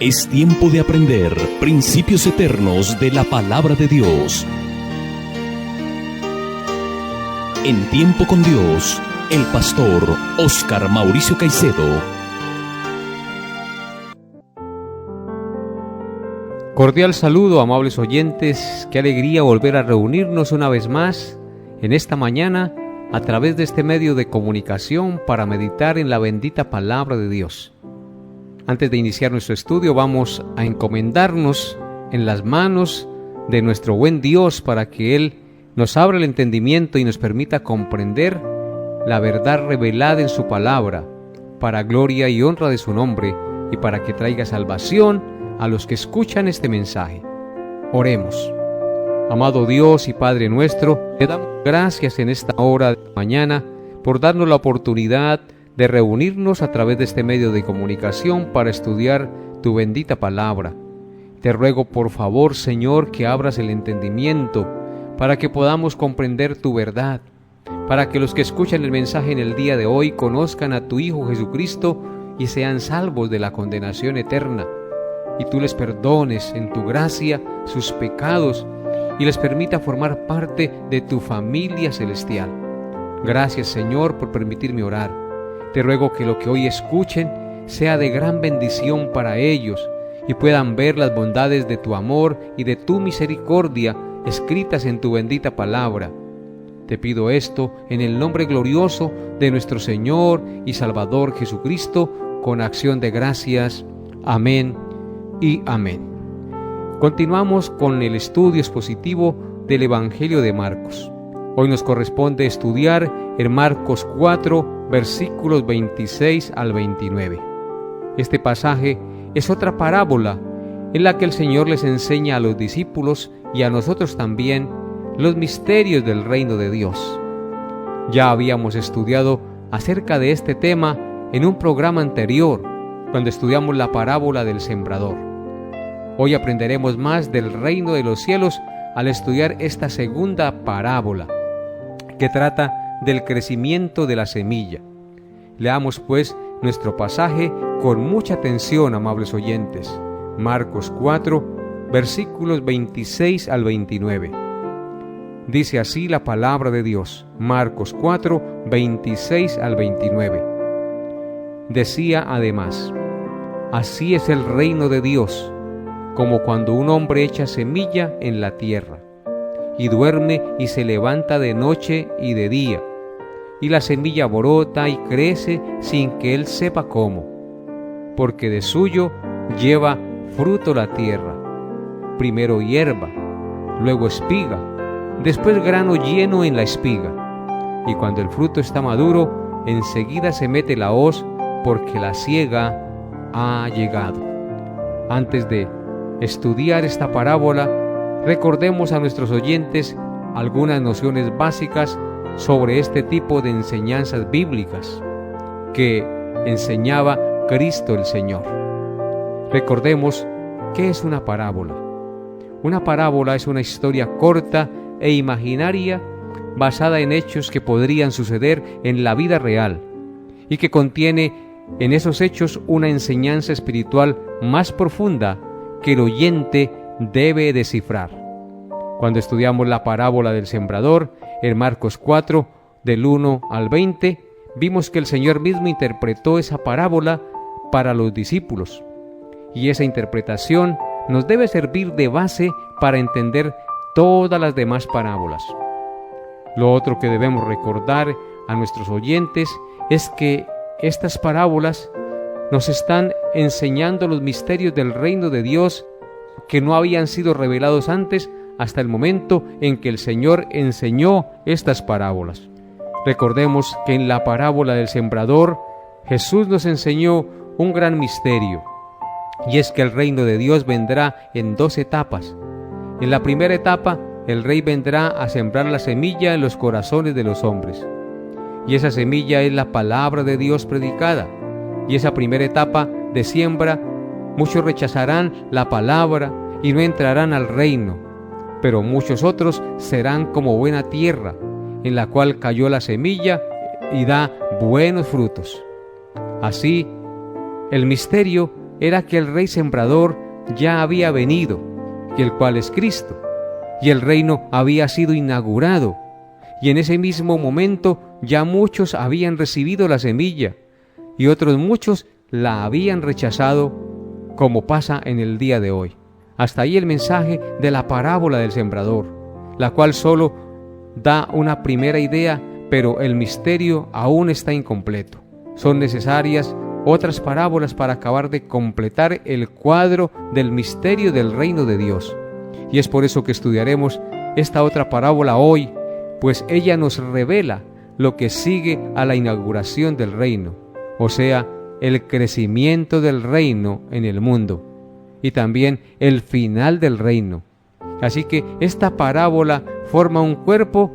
Es tiempo de aprender principios eternos de la palabra de Dios. En Tiempo con Dios, el pastor Óscar Mauricio Caicedo. Cordial saludo, amables oyentes. Qué alegría volver a reunirnos una vez más en esta mañana a través de este medio de comunicación para meditar en la bendita palabra de Dios. Antes de iniciar nuestro estudio, vamos a encomendarnos en las manos de nuestro buen Dios para que Él nos abra el entendimiento y nos permita comprender la verdad revelada en su palabra, para gloria y honra de su nombre y para que traiga salvación a los que escuchan este mensaje. Oremos. Amado Dios y Padre nuestro, te damos gracias en esta hora de la mañana por darnos la oportunidad de reunirnos a través de este medio de comunicación para estudiar tu bendita palabra. Te ruego por favor, Señor, que abras el entendimiento para que podamos comprender tu verdad, para que los que escuchan el mensaje en el día de hoy conozcan a tu Hijo Jesucristo y sean salvos de la condenación eterna, y tú les perdones en tu gracia sus pecados y les permita formar parte de tu familia celestial. Gracias, Señor, por permitirme orar. Te ruego que lo que hoy escuchen sea de gran bendición para ellos y puedan ver las bondades de tu amor y de tu misericordia escritas en tu bendita palabra. Te pido esto en el nombre glorioso de nuestro Señor y Salvador Jesucristo, con acción de gracias. Amén y amén. Continuamos con el estudio expositivo del Evangelio de Marcos. Hoy nos corresponde estudiar en Marcos 4, versículos 26 al 29. Este pasaje es otra parábola en la que el Señor les enseña a los discípulos y a nosotros también los misterios del reino de Dios. Ya habíamos estudiado acerca de este tema en un programa anterior, cuando estudiamos la parábola del sembrador. Hoy aprenderemos más del reino de los cielos al estudiar esta segunda parábola, que trata del crecimiento de la semilla. Leamos pues nuestro pasaje con mucha atención, amables oyentes. Marcos 4, versículos 26 al 29. Dice así la palabra de Dios. Marcos 4, 26 al 29. Decía además: así es el reino de Dios, como cuando un hombre echa semilla en la tierra, y duerme y se levanta de noche y de día, y la semilla brota y crece sin que él sepa cómo, porque de suyo lleva fruto la tierra, primero hierba, luego espiga, después grano lleno en la espiga, y cuando el fruto está maduro, enseguida se mete la hoz, porque la siega ha llegado. Antes de estudiar esta parábola, recordemos a nuestros oyentes algunas nociones básicas sobre este tipo de enseñanzas bíblicas que enseñaba Cristo el Señor. Recordemos qué es una parábola. Una parábola es una historia corta e imaginaria basada en hechos que podrían suceder en la vida real y que contiene en esos hechos una enseñanza espiritual más profunda que el oyente debe descifrar. Cuando estudiamos la parábola del sembrador en Marcos 4, del 1 al 20, vimos que el Señor mismo interpretó esa parábola para los discípulos, y esa interpretación nos debe servir de base para entender todas las demás parábolas. Lo otro que debemos recordar a nuestros oyentes es que estas parábolas nos están enseñando los misterios del reino de Dios que no habían sido revelados antes hasta el momento en que el Señor enseñó estas parábolas. Recordemos que en la parábola del sembrador, Jesús nos enseñó un gran misterio, y es que el reino de Dios vendrá en 2 etapas. En la primera etapa, el Rey vendrá a sembrar la semilla en los corazones de los hombres, y esa semilla es la palabra de Dios predicada. Y esa primera etapa de siembra, muchos rechazarán la palabra y no entrarán al reino, pero muchos otros serán como buena tierra, en la cual cayó la semilla y da buenos frutos. Así, el misterio era que el rey sembrador ya había venido, y el cual es Cristo, y el reino había sido inaugurado, y en ese mismo momento ya muchos habían recibido la semilla, y otros muchos la habían rechazado, como pasa en el día de hoy. Hasta ahí el mensaje de la parábola del sembrador, la cual solo da una primera idea, pero el misterio aún está incompleto. Son necesarias otras parábolas para acabar de completar el cuadro del misterio del reino de Dios. Y es por eso que estudiaremos esta otra parábola hoy, pues ella nos revela lo que sigue a la inauguración del reino, o sea, el crecimiento del reino en el mundo, y también el final del reino. Así que esta parábola forma un cuerpo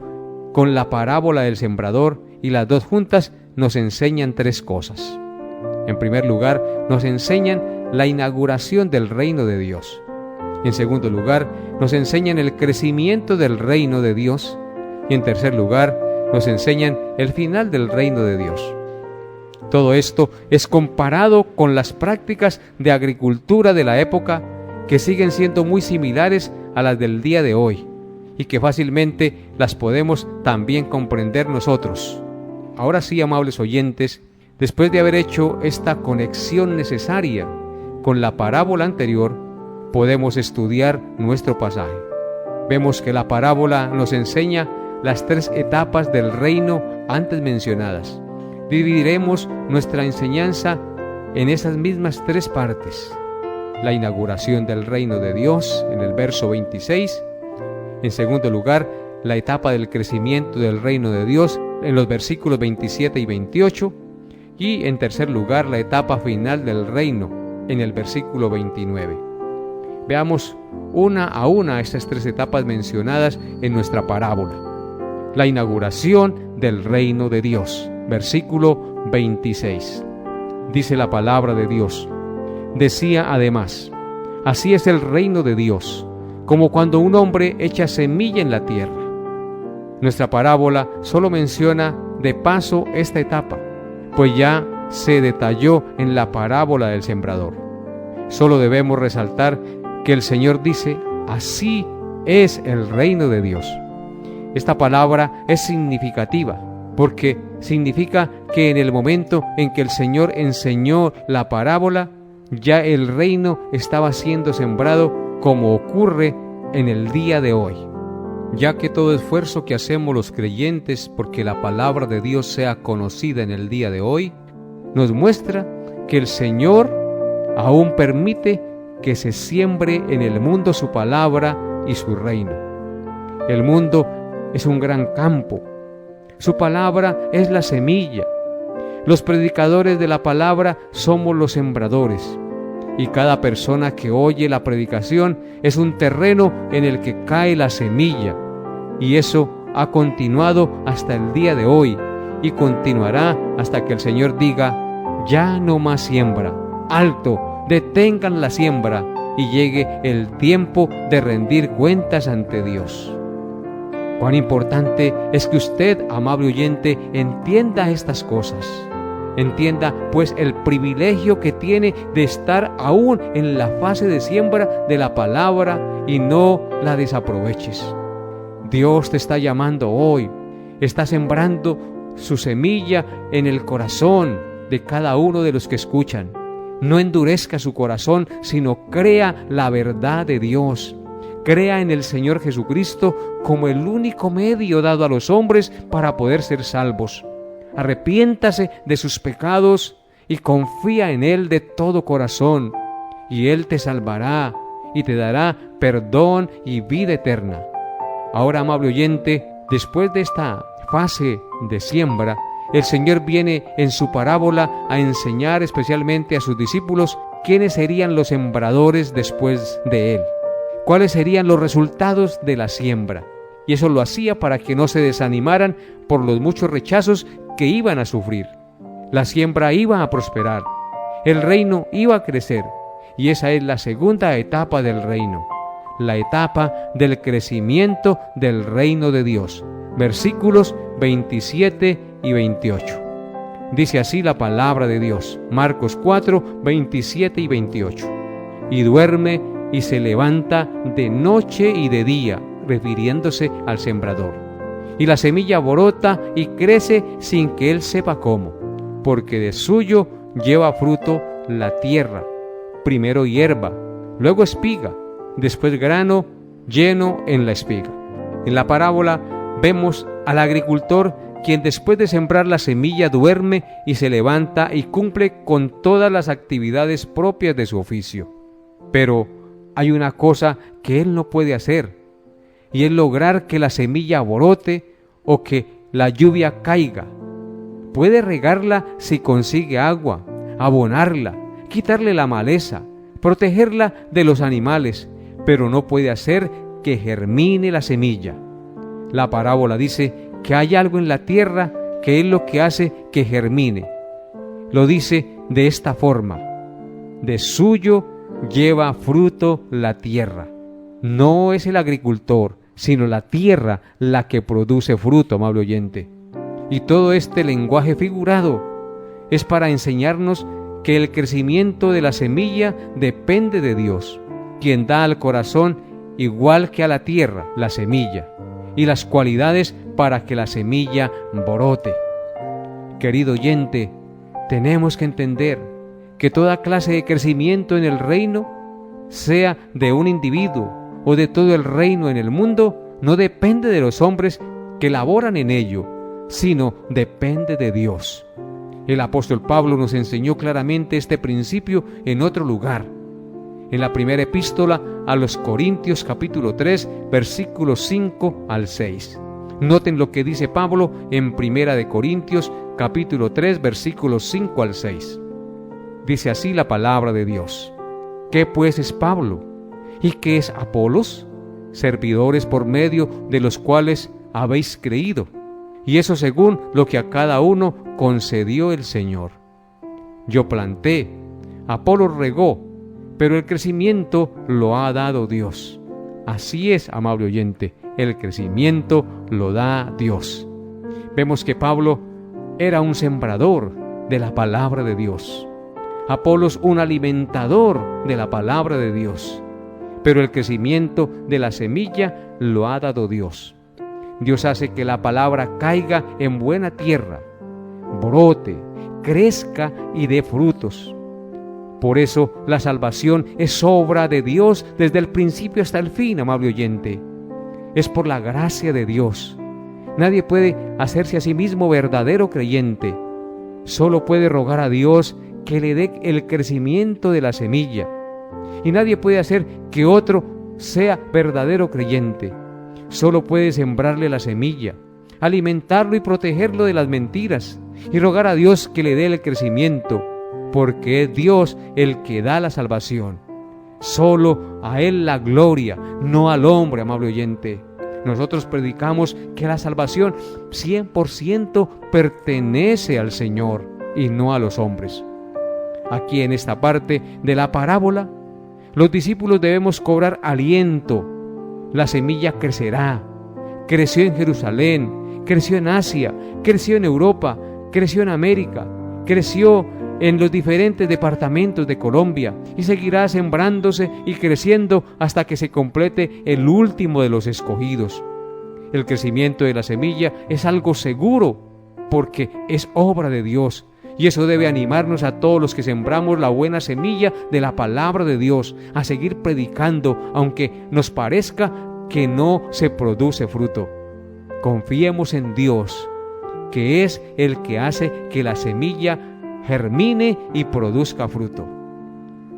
con la parábola del sembrador, y las dos juntas nos enseñan tres cosas. En primer lugar, nos enseñan la inauguración del reino de Dios. En segundo lugar, nos enseñan el crecimiento del reino de Dios. Y en tercer lugar, nos enseñan el final del reino de Dios. Todo esto es comparado con las prácticas de agricultura de la época, que siguen siendo muy similares a las del día de hoy, y que fácilmente las podemos también comprender nosotros. Ahora sí, amables oyentes, después de haber hecho esta conexión necesaria con la parábola anterior, podemos estudiar nuestro pasaje. Vemos que la parábola nos enseña las tres etapas del reino antes mencionadas. Dividiremos nuestra enseñanza en esas mismas tres partes. La inauguración del reino de Dios en el verso 26. En segundo lugar, la etapa del crecimiento del reino de Dios en los versículos 27 y 28. Y en tercer lugar, la etapa final del reino en el versículo 29. Veamos una a una estas tres etapas mencionadas en nuestra parábola. La inauguración del reino de Dios, versículo 26. Dice la palabra de Dios. Decía además: así es el reino de Dios, como cuando un hombre echa semilla en la tierra. Nuestra parábola solo menciona de paso esta etapa, pues ya se detalló en la parábola del sembrador. Solo debemos resaltar que el Señor dice: así es el reino de Dios. Esta palabra es significativa, porque significa que en el momento en que el Señor enseñó la parábola, ya el reino estaba siendo sembrado, como ocurre en el día de hoy. Ya que todo esfuerzo que hacemos los creyentes porque la palabra de Dios sea conocida en el día de hoy, nos muestra que el Señor aún permite que se siembre en el mundo su palabra y su reino. El mundo es un gran campo. Su palabra es la semilla. Los predicadores de la palabra somos los sembradores. Y cada persona que oye la predicación es un terreno en el que cae la semilla. Y eso ha continuado hasta el día de hoy y continuará hasta que el Señor diga: ya no más siembra, alto, detengan la siembra y llegue el tiempo de rendir cuentas ante Dios. Cuán importante es que usted, amable oyente, entienda estas cosas. Entienda pues el privilegio que tiene de estar aún en la fase de siembra de la palabra y no la desaproveches. Dios te está llamando hoy, está sembrando su semilla en el corazón de cada uno de los que escuchan. No endurezca su corazón, sino crea la verdad de Dios. Crea en el Señor Jesucristo como el único medio dado a los hombres para poder ser salvos. Arrepiéntase de sus pecados y confía en Él de todo corazón, y Él te salvará y te dará perdón y vida eterna. Ahora, amable oyente, después de esta fase de siembra, el Señor viene en su parábola a enseñar especialmente a sus discípulos quiénes serían los sembradores después de Él, cuáles serían los resultados de la siembra. Y eso lo hacía para que no se desanimaran por los muchos rechazos que iban a sufrir. La siembra iba a prosperar, el reino iba a crecer, y esa es la segunda etapa del reino, la etapa del crecimiento del reino de Dios. Versículos 27 y 28. Dice así la palabra de Dios, Marcos 4, 27 y 28. Y duerme y se levanta de noche y de día, refiriéndose al sembrador. Y la semilla brota y crece sin que él sepa cómo, porque de suyo lleva fruto la tierra, primero hierba, luego espiga, después grano lleno en la espiga. En la parábola vemos al agricultor quien después de sembrar la semilla duerme y se levanta y cumple con todas las actividades propias de su oficio. Pero hay una cosa que él no puede hacer, y es lograr que la semilla brote o que la lluvia caiga. Puede regarla si consigue agua, abonarla, quitarle la maleza, protegerla de los animales, pero no puede hacer que germine la semilla. La parábola dice que hay algo en la tierra que es lo que hace que germine. Lo dice de esta forma: de suyo lleva fruto la tierra. No es el agricultor, sino la tierra la que produce fruto, amable oyente. Y todo este lenguaje figurado es para enseñarnos que el crecimiento de la semilla depende de Dios, quien da al corazón, igual que a la tierra, la semilla y las cualidades para que la semilla brote. Querido oyente, tenemos que entender que toda clase de crecimiento en el reino, sea de un individuo o de todo el reino en el mundo, no depende de los hombres que laboran en ello, sino depende de Dios. El apóstol Pablo nos enseñó claramente este principio en otro lugar. En la primera epístola a los Corintios capítulo 3, versículos 5 al 6. Noten lo que dice Pablo en primera de Corintios capítulo 3, versículos 5 al 6. Dice así la palabra de Dios: ¿Qué pues es Pablo? ¿Y qué es Apolos? Servidores por medio de los cuales habéis creído, y eso según lo que a cada uno concedió el Señor. Yo planté, Apolos regó, pero el crecimiento lo ha dado Dios. Así es, amable oyente, el crecimiento lo da Dios. Vemos que Pablo era un sembrador de la palabra de Dios, Apolos un alimentador de la palabra de Dios, pero el crecimiento de la semilla lo ha dado Dios. Dios hace que la palabra caiga en buena tierra, brote, crezca y dé frutos. Por eso la salvación es obra de Dios desde el principio hasta el fin, amable oyente. Es por la gracia de Dios. Nadie puede hacerse a sí mismo verdadero creyente. Solo puede rogar a Dios que le dé el crecimiento de la semilla. Y nadie puede hacer que otro sea verdadero creyente. Solo puede sembrarle la semilla, alimentarlo y protegerlo de las mentiras, y rogar a Dios que le dé el crecimiento, porque es Dios el que da la salvación. Solo a Él la gloria, no al hombre, amable oyente. Nosotros predicamos que la salvación 100% pertenece al Señor y no a los hombres. Aquí en esta parte de la parábola, los discípulos debemos cobrar aliento. La semilla crecerá. Creció en Jerusalén, creció en Asia, creció en Europa, creció en América, creció en los diferentes departamentos de Colombia y seguirá sembrándose y creciendo hasta que se complete el último de los escogidos. El crecimiento de la semilla es algo seguro porque es obra de Dios, y eso debe animarnos a todos los que sembramos la buena semilla de la palabra de Dios a seguir predicando, aunque nos parezca que no se produce fruto. Confiemos en Dios, que es el que hace que la semilla germine y produzca fruto.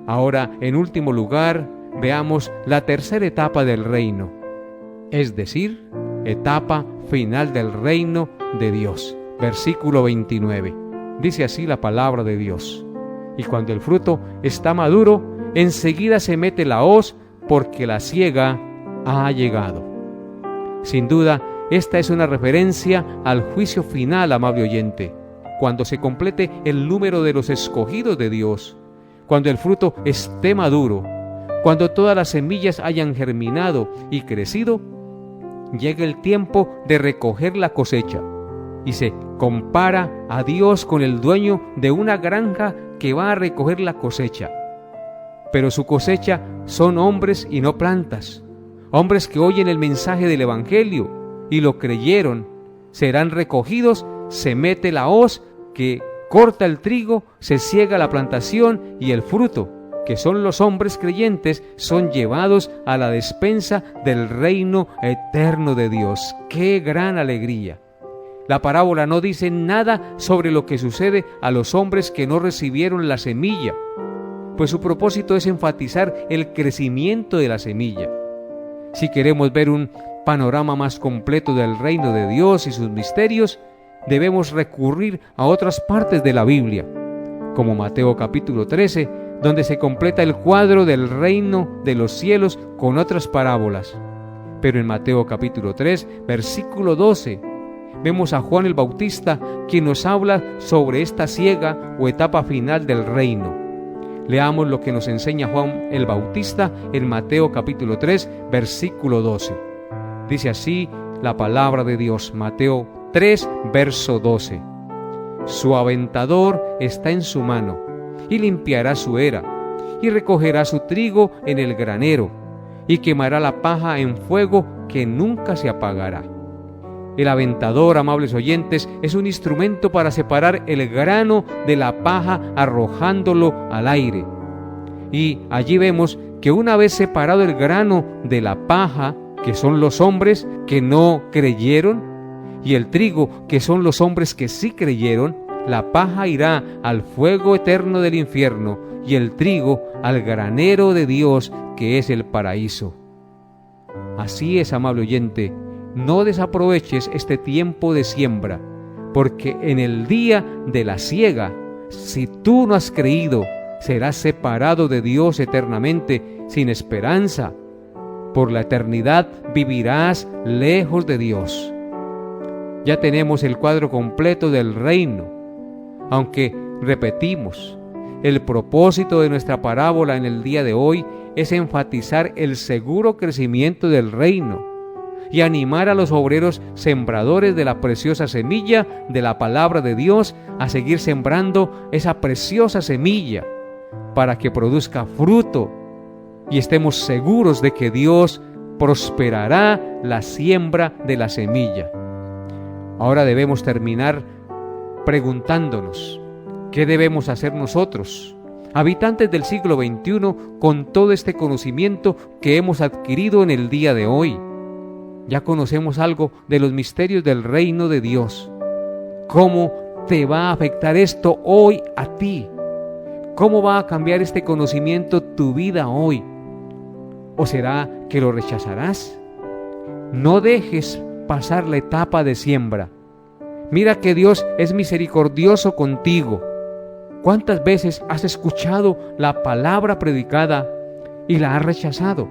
Ahora, en último lugar, veamos la tercera etapa del reino, es decir, etapa final del reino de Dios. Versículo 29. Dice así la palabra de Dios: y cuando el fruto está maduro, enseguida se mete la hoz, porque la siega ha llegado. Sin duda, esta es una referencia al juicio final, amable oyente, cuando se complete el número de los escogidos de Dios, cuando el fruto esté maduro, cuando todas las semillas hayan germinado y crecido, llega el tiempo de recoger la cosecha, y se compara a Dios con el dueño de una granja que va a recoger la cosecha. Pero su cosecha son hombres y no plantas, hombres que oyen el mensaje del Evangelio y lo creyeron, serán recogidos, se mete la hoz que corta el trigo, se ciega la plantación y el fruto, que son los hombres creyentes, son llevados a la despensa del reino eterno de Dios. ¡Qué gran alegría! La parábola no dice nada sobre lo que sucede a los hombres que no recibieron la semilla, pues su propósito es enfatizar el crecimiento de la semilla. Si queremos ver un panorama más completo del reino de Dios y sus misterios, debemos recurrir a otras partes de la Biblia, como Mateo capítulo 13, donde se completa el cuadro del reino de los cielos con otras parábolas. Pero en Mateo capítulo 3, versículo 12, vemos a Juan el Bautista, quien nos habla sobre esta siega o etapa final del reino. Leamos lo que nos enseña Juan el Bautista en Mateo capítulo 3, versículo 12. Dice así la palabra de Dios, Mateo 3, verso 12. Su aventador está en su mano, y limpiará su era, y recogerá su trigo en el granero, y quemará la paja en fuego que nunca se apagará. El aventador, amables oyentes, es un instrumento para separar el grano de la paja arrojándolo al aire. Y allí vemos que una vez separado el grano de la paja, que son los hombres que no creyeron, y el trigo, que son los hombres que sí creyeron, la paja irá al fuego eterno del infierno y el trigo al granero de Dios, que es el paraíso. Así es, amable oyente, no desaproveches este tiempo de siembra, porque en el día de la siega, si tú no has creído, serás separado de Dios eternamente, sin esperanza. Por la eternidad vivirás lejos de Dios. Ya tenemos el cuadro completo del reino, aunque repetimos, el propósito de nuestra parábola en el día de hoy es enfatizar el seguro crecimiento del reino y animar a los obreros sembradores de la preciosa semilla de la palabra de Dios a seguir sembrando esa preciosa semilla para que produzca fruto y estemos seguros de que Dios prosperará la siembra de la semilla. Ahora debemos terminar preguntándonos, ¿qué debemos hacer nosotros, habitantes del siglo XXI, con todo este conocimiento que hemos adquirido en el día de hoy? Ya conocemos algo de los misterios del reino de Dios. ¿Cómo te va a afectar esto hoy a ti? ¿Cómo va a cambiar este conocimiento tu vida hoy? ¿O será que lo rechazarás? No dejes pasar la etapa de siembra. Mira que Dios es misericordioso contigo. ¿Cuántas veces has escuchado la palabra predicada y la has rechazado?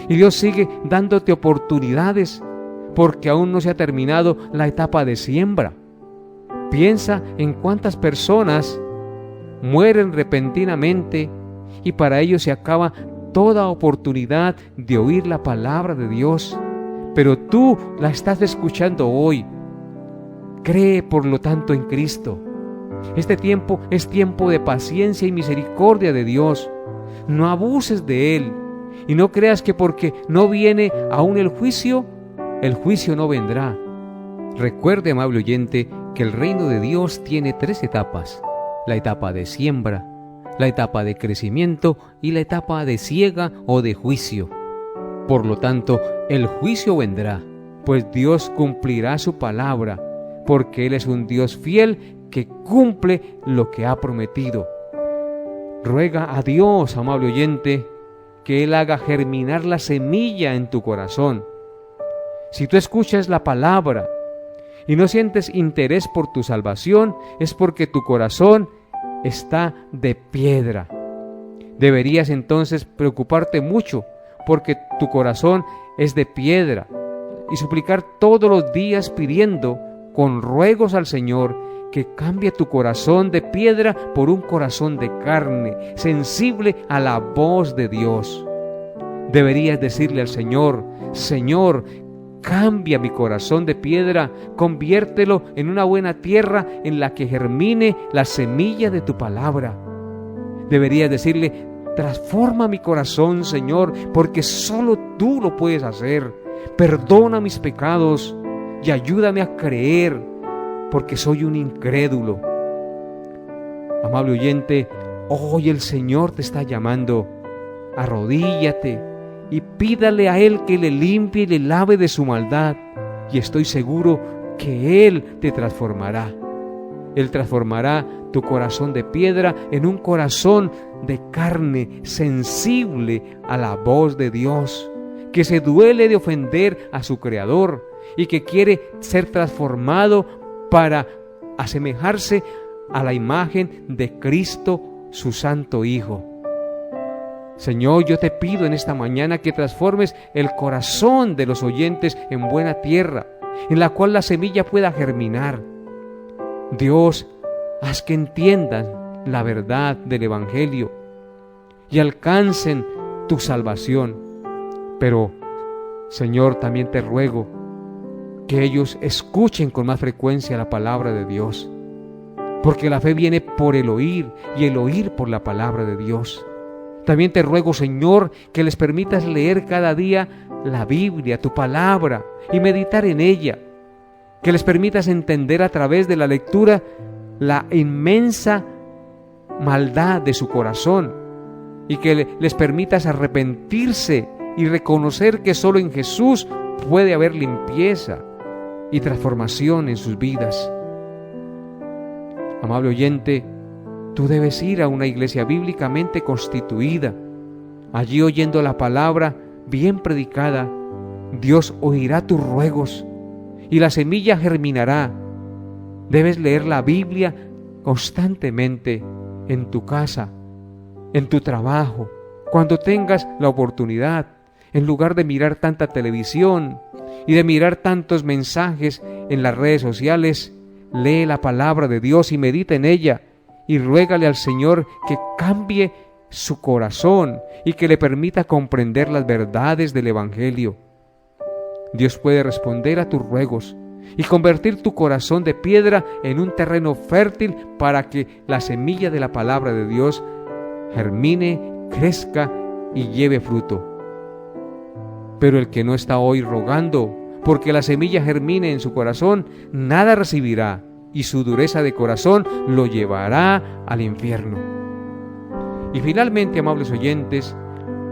Y Dios sigue dándote oportunidades porque aún no se ha terminado la etapa de siembra. Piensa en cuántas personas mueren repentinamente y para ellos se acaba toda oportunidad de oír la palabra de Dios. Pero tú la estás escuchando hoy. Cree, por lo tanto, en Cristo. Este tiempo es tiempo de paciencia y misericordia de Dios. No abuses de Él y no creas que porque no viene aún el juicio no vendrá. Recuerde, amable oyente, que el reino de Dios tiene 3 etapas: la etapa de siembra, la etapa de crecimiento y la etapa de siega o de juicio. Por lo tanto, el juicio vendrá, pues Dios cumplirá su palabra, porque Él es un Dios fiel que cumple lo que ha prometido. Ruega a Dios, amable oyente, que Él haga germinar la semilla en tu corazón. Si tú escuchas la palabra y no sientes interés por tu salvación, es porque tu corazón está de piedra. Deberías entonces preocuparte mucho porque tu corazón es de piedra y suplicar todos los días pidiendo con ruegos al Señor que cambie tu corazón de piedra por un corazón de carne, sensible a la voz de Dios. Deberías decirle al Señor: Señor, Cambia mi corazón de piedra, conviértelo en una buena tierra en la que germine la semilla de tu palabra. Deberías decirle: transforma mi corazón, Señor, porque solo tú lo puedes hacer. Perdona mis pecados y ayúdame a creer, porque soy un incrédulo. Amable oyente, hoy el Señor te está llamando. Arrodíllate y pídale a Él que le limpie y le lave de su maldad, y estoy seguro que Él te transformará. Él transformará tu corazón de piedra en un corazón de carne, sensible a la voz de Dios, que se duele de ofender a su Creador y que quiere ser transformado para asemejarse a la imagen de Cristo, su Santo Hijo. Señor, yo te pido en esta mañana que transformes el corazón de los oyentes en buena tierra, en la cual la semilla pueda germinar. Dios, haz que entiendan la verdad del Evangelio y alcancen tu salvación. Pero, Señor, también te ruego que ellos escuchen con más frecuencia la palabra de Dios, porque la fe viene por el oír y el oír por la palabra de Dios. También te ruego, Señor, que les permitas leer cada día la Biblia, tu palabra, y meditar en ella. Que les permitas entender a través de la lectura la inmensa maldad de su corazón, y que les permitas arrepentirse y reconocer que solo en Jesús puede haber limpieza y transformación en sus vidas. Amable oyente, tú debes ir a una iglesia bíblicamente constituida. Allí, oyendo la palabra bien predicada, Dios oirá tus ruegos y la semilla germinará. Debes leer la Biblia constantemente en tu casa, en tu trabajo, cuando tengas la oportunidad, en lugar de mirar tanta televisión y de mirar tantos mensajes en las redes sociales. Lee la palabra de Dios y medita en ella, y ruégale al Señor que cambie su corazón y que le permita comprender las verdades del Evangelio. Dios puede responder a tus ruegos y convertir tu corazón de piedra en un terreno fértil para que la semilla de la palabra de Dios germine, crezca y lleve fruto. Pero el que no está hoy rogando porque la semilla germine en su corazón, nada recibirá, y su dureza de corazón lo llevará al infierno. Y finalmente, amables oyentes,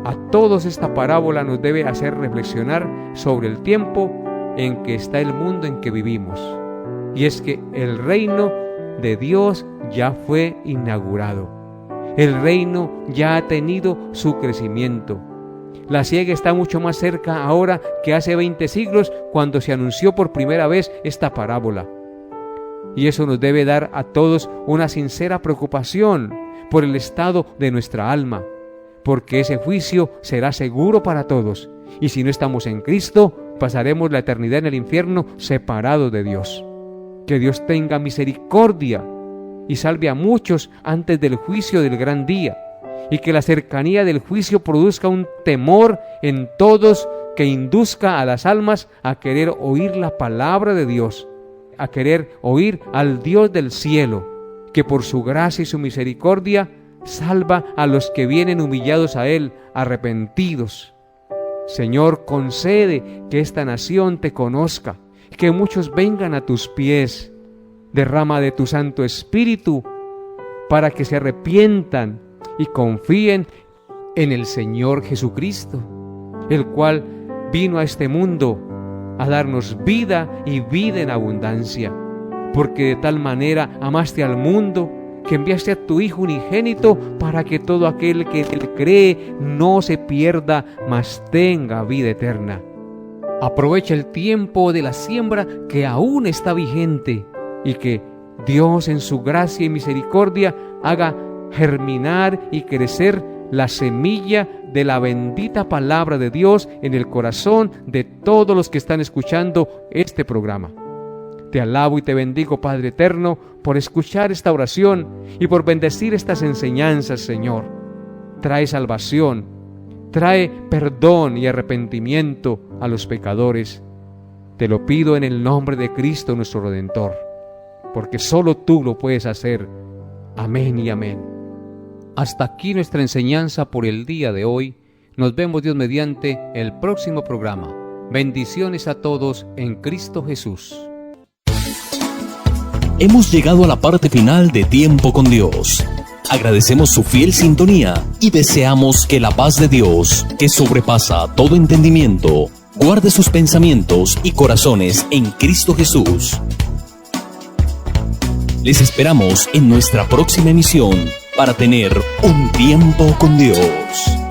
a todos esta parábola nos debe hacer reflexionar sobre el tiempo en que está el mundo en que vivimos. Y es que el reino de Dios ya fue inaugurado. El reino ya ha tenido su crecimiento. La siega está mucho más cerca ahora que hace 20 siglos, cuando se anunció por primera vez esta parábola. Y eso nos debe dar a todos una sincera preocupación por el estado de nuestra alma, porque ese juicio será seguro para todos, y si no estamos en Cristo, pasaremos la eternidad en el infierno separados de Dios. Que Dios tenga misericordia y salve a muchos antes del juicio del gran día, y que la cercanía del juicio produzca un temor en todos que induzca a las almas a querer oír la palabra de Dios, a querer oír al Dios del cielo, que por su gracia y su misericordia salva a los que vienen humillados a Él, arrepentidos. Señor, concede que esta nación te conozca, que muchos vengan a tus pies. Derrama de tu Santo Espíritu para que se arrepientan y confíen en el Señor Jesucristo, el cual vino a este mundo a darnos vida y vida en abundancia, porque de tal manera amaste al mundo que enviaste a tu Hijo unigénito para que todo aquel que te cree no se pierda, mas tenga vida eterna. Aprovecha el tiempo de la siembra que aún está vigente, y que Dios en su gracia y misericordia haga germinar y crecer la semilla de la bendita palabra de Dios en el corazón de todos los que están escuchando este programa. Te alabo y te bendigo, Padre eterno, por escuchar esta oración y por bendecir estas enseñanzas, Señor. Trae salvación, trae perdón y arrepentimiento a los pecadores, Te lo pido en el nombre de Cristo nuestro Redentor, porque solo tú lo puedes hacer. Amén y amén. Hasta aquí nuestra enseñanza por el día de hoy. Nos vemos, Dios mediante, el próximo programa. Bendiciones a todos en Cristo Jesús. Hemos llegado a la parte final de Tiempo con Dios. Agradecemos su fiel sintonía y deseamos que la paz de Dios, que sobrepasa todo entendimiento, guarde sus pensamientos y corazones en Cristo Jesús. Les esperamos en nuestra próxima emisión para tener un tiempo con Dios.